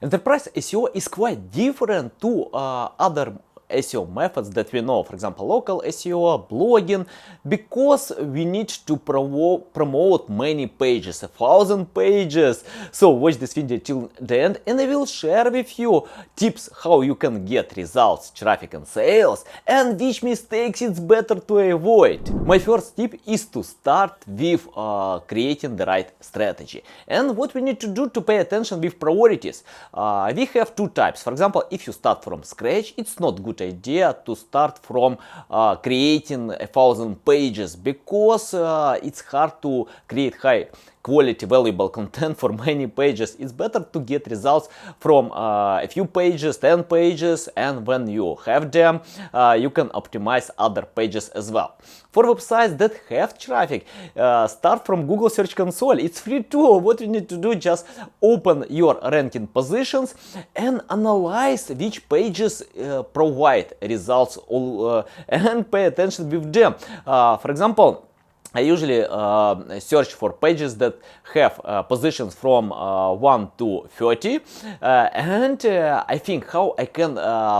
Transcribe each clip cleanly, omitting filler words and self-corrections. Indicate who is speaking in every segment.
Speaker 1: Enterprise SEO is quite different to other SEO methods that we know, for example, local SEO, blogging, because we need to promote many pages, 1,000 pages. So watch this video till the end and I will share with you tips how you can get results, traffic and sales, and which mistakes it's better to avoid. My first tip is to start with creating the right strategy. And what we need to do to pay attention with priorities. We have two types. For example, if you start from scratch, it's not good idea to start from creating 1,000 pages, because it's hard to create high quality valuable content for many pages. It's better to get results from a few pages, 10 pages, and when you have them, you can optimize other pages as well. For websites that have traffic, start from Google Search Console. It's free tool. What you need to do, just open your ranking positions and analyze which pages provide results and pay attention with them. For example, I usually search for pages that have positions from 1 to 30, and I think how I can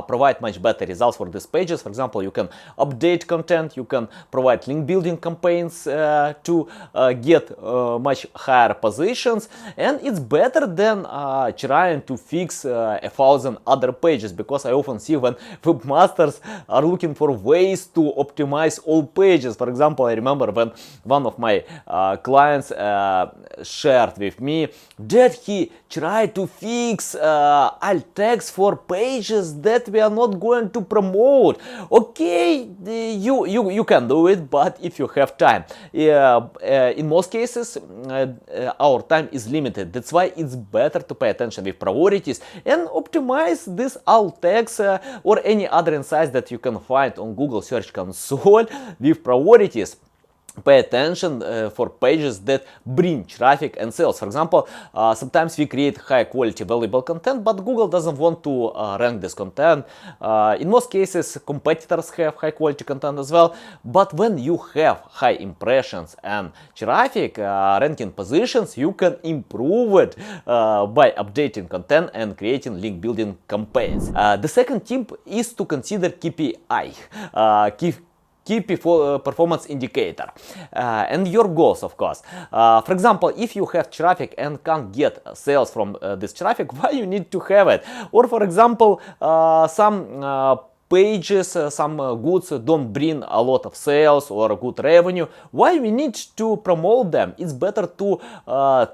Speaker 1: provide much better results for these pages. For example, you can update content, you can provide link building campaigns to get much higher positions, and it's better than trying to fix 1,000 other pages, because I often see when webmasters are looking for ways to optimize all pages. For example, I remember when one of my clients shared with me that he tried to fix alt text for pages that we are not going to promote. Okay, you can do it, but if you have time. In most cases, our time is limited. That's why it's better to pay attention with priorities and optimize this alt text or any other insights that you can find on Google Search Console with priorities. Pay attention for pages that bring traffic and sales. For example, sometimes we create high quality valuable content, but Google doesn't want to rank this content. In most cases, competitors have high quality content as well, but when you have high impressions and traffic, ranking positions, you can improve it by updating content and creating link building campaigns. The second tip is to consider KPI. Key performance indicator and your goals, of course. For example, if you have traffic and can't get sales from this traffic, why you need to have it? Or for example, some pages, some goods don't bring a lot of sales or good revenue. Why we need to promote them? It's better to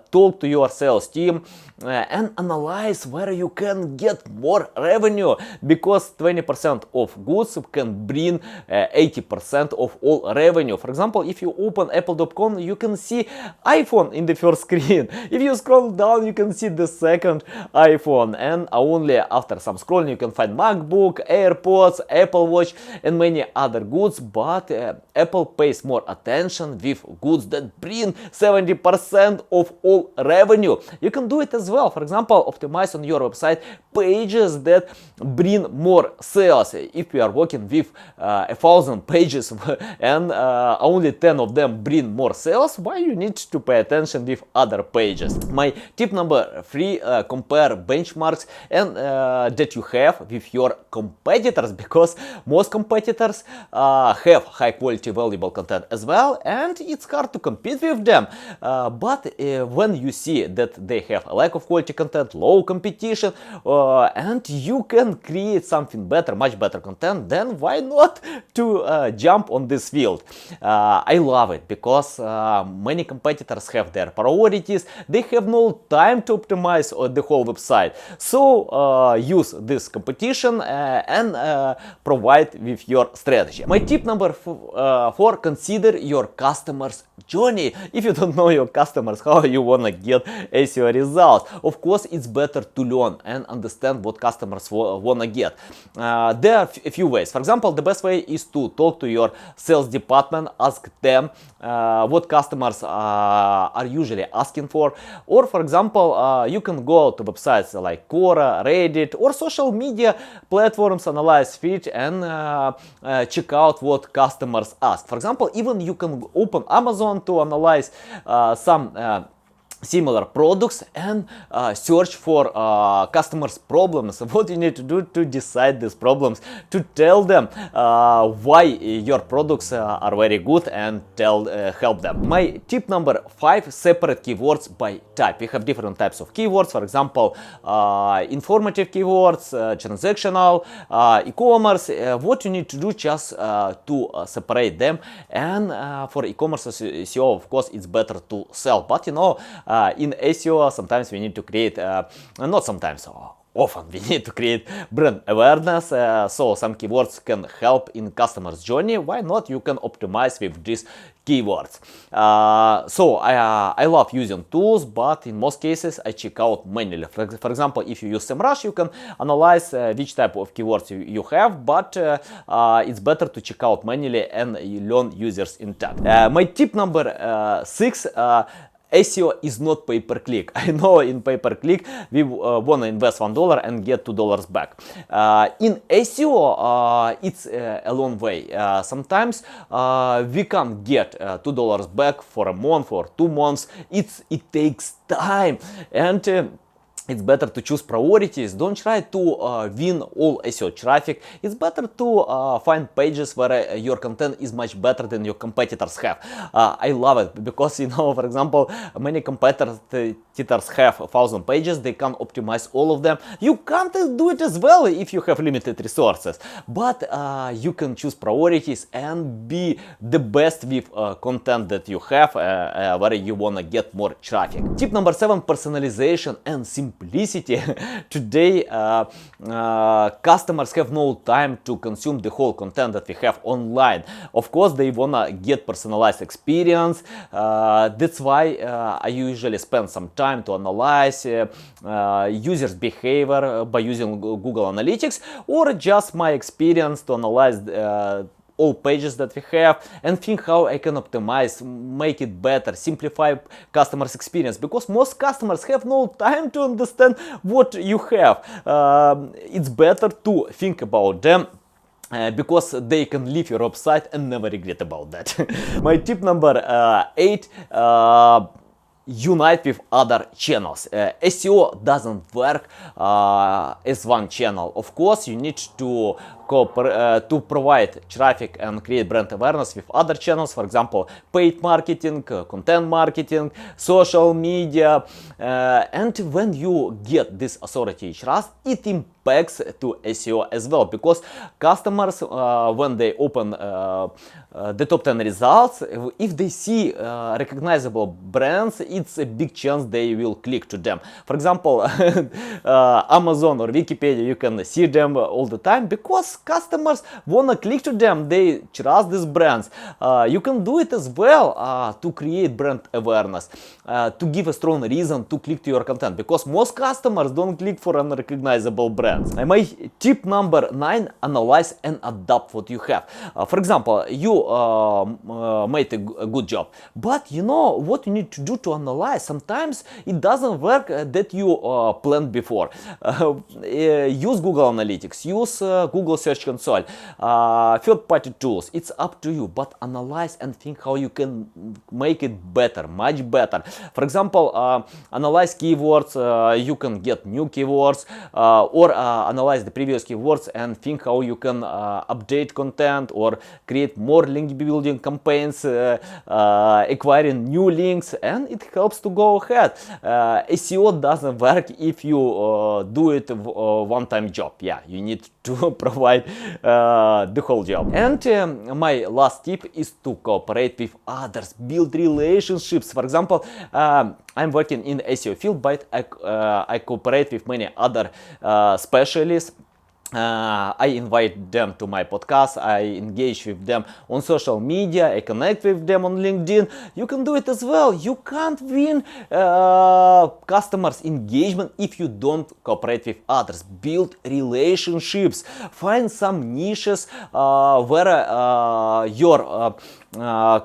Speaker 1: talk to your sales team and analyze where you can get more revenue, because 20% of goods can bring 80% of all revenue. For example, if you open apple.com, you can see iPhone in the first screen. If you scroll down, you can see the second iPhone, and only after some scrolling you can find MacBook, AirPods, Apple Watch and many other goods. But Apple pays more attention with goods that bring 70% of all revenue. You can do it as well. For example, optimize on your website pages that bring more sales. If you are working with 1,000 pages and only 10 of them bring more sales, why you need to pay attention with other pages? My tip number 3, compare benchmarks and that you have with your competitors, because most competitors have high quality valuable content as well, and it's hard to compete with them. But when you see that they have a lack of quality content, low competition, and you can create something better, much better content, then why not to jump on this field? I love it, because many competitors have their priorities. They have no time to optimize the whole website. So use this competition and provide with your strategy. My tip number 4, consider your customers' journey. If you don't know your customers, how you wanna get SEO results? Of course, it's better to learn and understand what customers wanna get. There are a few ways. For example, the best way is to talk to your sales department, ask them what customers are usually asking for. Or for example, you can go to websites like Quora, Reddit, or social media platforms, analyze feed and check out what customers ask. For example, even you can open Amazon to analyze some similar products and search for customers' problems. What you need to do to decide these problems, to tell them why your products are very good and help them. My tip number 5: separate keywords by type. We have different types of keywords. For example, informative keywords, transactional, e-commerce. What you need to do just to separate them. And for e-commerce SEO, of course, it's better to sell. But you know, in SEO, sometimes we need to create, not sometimes, often we need to create brand awareness, so some keywords can help in customer's journey. Why not? You can optimize with these keywords. So I love using tools, but in most cases I check out manually. For example, if you use SEMrush, you can analyze which type of keywords you have, but it's better to check out manually and you learn users intent. My tip number 6: SEO is not pay-per-click. I know in pay-per-click we want to invest $1 and get $2 back. In SEO, it's a long way. Sometimes we can't get $2 back for a month or 2 months. It takes time, and it's better to choose priorities. Don't try to win all SEO traffic. It's better to find pages where your content is much better than your competitors have. I love it because, you know, for example, many competitors have 1,000 pages. They can't optimize all of them. You can't do it as well if you have limited resources. But you can choose priorities and be the best with content that you have where you want to get more traffic. Tip number 7: personalization and simplicity. Today customers have no time to consume the whole content that we have online. Of course, they wanna get personalized experience. That's why I usually spend some time to analyze users' behavior by using Google Analytics, or just my experience to analyze all pages that we have and think how I can optimize, make it better, simplify customers' experience, because most customers have no time to understand what you have. It's better to think about them, because they can leave your website and never regret about that. My tip number 8: unite with other channels. SEO doesn't work as one channel. Of course, you need to provide traffic and create brand awareness with other channels. For example, paid marketing, content marketing, social media. And when you get this authority trust, it impacts to SEO as well, because customers, when they open the top 10 results, if they see recognizable brands, it's a big chance they will click to them. For example, Amazon or Wikipedia, you can see them all the time because customers wanna click to them. They trust these brands. You can do it as well to create brand awareness, to give a strong reason to click to your content, because most customers don't click for unrecognizable brands. And my tip number 9: analyze and adapt what you have. For example, you made a good job, but you know what you need to do to analyze. Sometimes it doesn't work that you planned before. Use Google Analytics, use Google Search Console, third-party tools. It's up to you, but analyze and think how you can make it better, much better. For example, analyze keywords. You can get new keywords, or analyze the previous keywords and think how you can update content or create more link building campaigns, acquiring new links, and it helps to go ahead. SEO doesn't work if you do it one-time job. Yeah, you need to provide the whole job. And my last tip is to cooperate with others, build relationships. For example, I'm working in SEO field, but I cooperate with many other specialists. I invite them to my podcast, I engage with them on social media, I connect with them on LinkedIn. You can do it as well. You can't win customers' engagement if you don't cooperate with others. Build relationships. Find some niches where your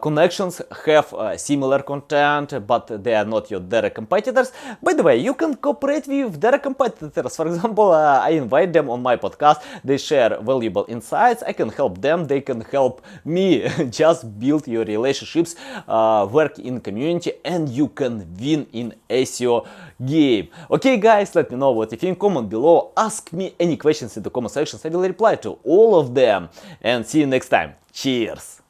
Speaker 1: connections have similar content, but they are not your direct competitors. By the way, you can cooperate with direct competitors. For example, I invite them on my podcast podcast. They share valuable insights. I can help them. They can help me. Just build your relationships, work in community, and you can win in SEO game. Okay, guys, let me know what you think. Comment below. Ask me any questions in the comment sections. I will reply to all of them. And see you next time. Cheers!